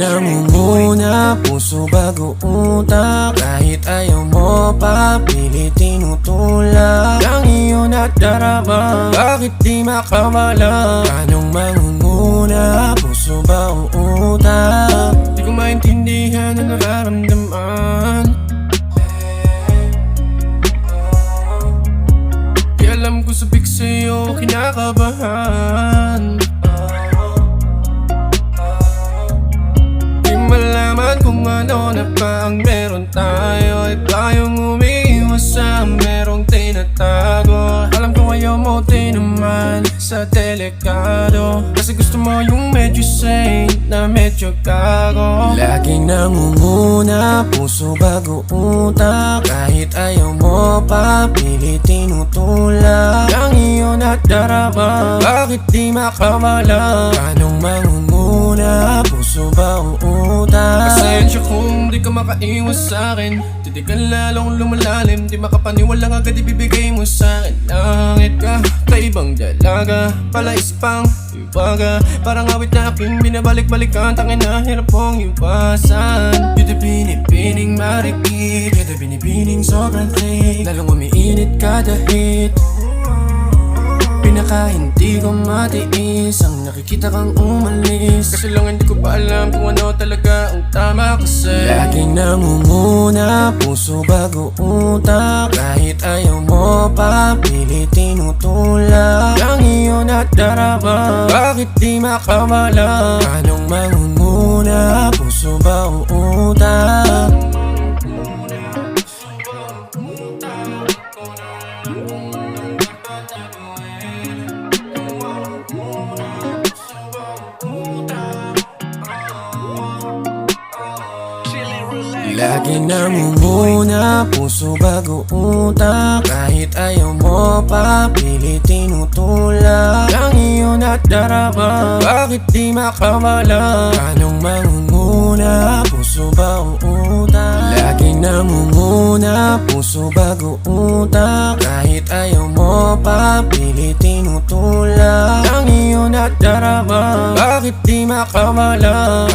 nangunguna, puso bago utak. Kahit ayaw mo pa, pilit tinutulak ang iyong nadarama. Bakit di makawala? Anong mangunguna, puso ba o utak? Di ko maintindihan ang nararamdaman. Di alam ko sabik sa'yo, kinakabahan. Di malaman kung ano na ba ang meron tayo. At tayong umiiwas sa merong tinatago. Alam ko ayaw mo din naman sa delikado, kasi gusto mo yung medyo sane na medyo gago. Laging nangunguna, puso bago utak. Kahit ayaw mo pa, pilit tinutulak ang iyong nadarama. Bakit di makawala? Anong mangunguna, puso ba o utak? Pasensya kung di ka makaiwas sa'kin. Di ka lalong lumalalim, di makapaniwala agad ibibigay mo sa'kin. Langit ka, kaibang dalaga, palais pang iwaga. Parang awit na aking binabalik-balikan, tangin na hirap mong iwasan. You're the binibining marikit, you're the binibining sobrang thick. Lalong umiinit kada hit, pinaka hindi ko matiis ang nakikita kang umalis. Kasi lang hindi ko pa alam kung ano talaga ang tama kasi. Laging nangunguna, puso bago utak. Kahit ayaw mo pa, pilit tinutulak ang iyong nadarama. Bakit di makawala? Anong mangunguna, puso ba o utak? Laging nangunguna, puso bago utak. Kahit ayaw mo pa, pilit tinutulak ang iyong nadarama. Bakit di makawala? Anong mangunguna, puso ba o utak? Laging nangunguna, puso bago utak. Kahit ayaw mo pa, pilit tinutulak ang iyong nadarama. Bakit di makawala?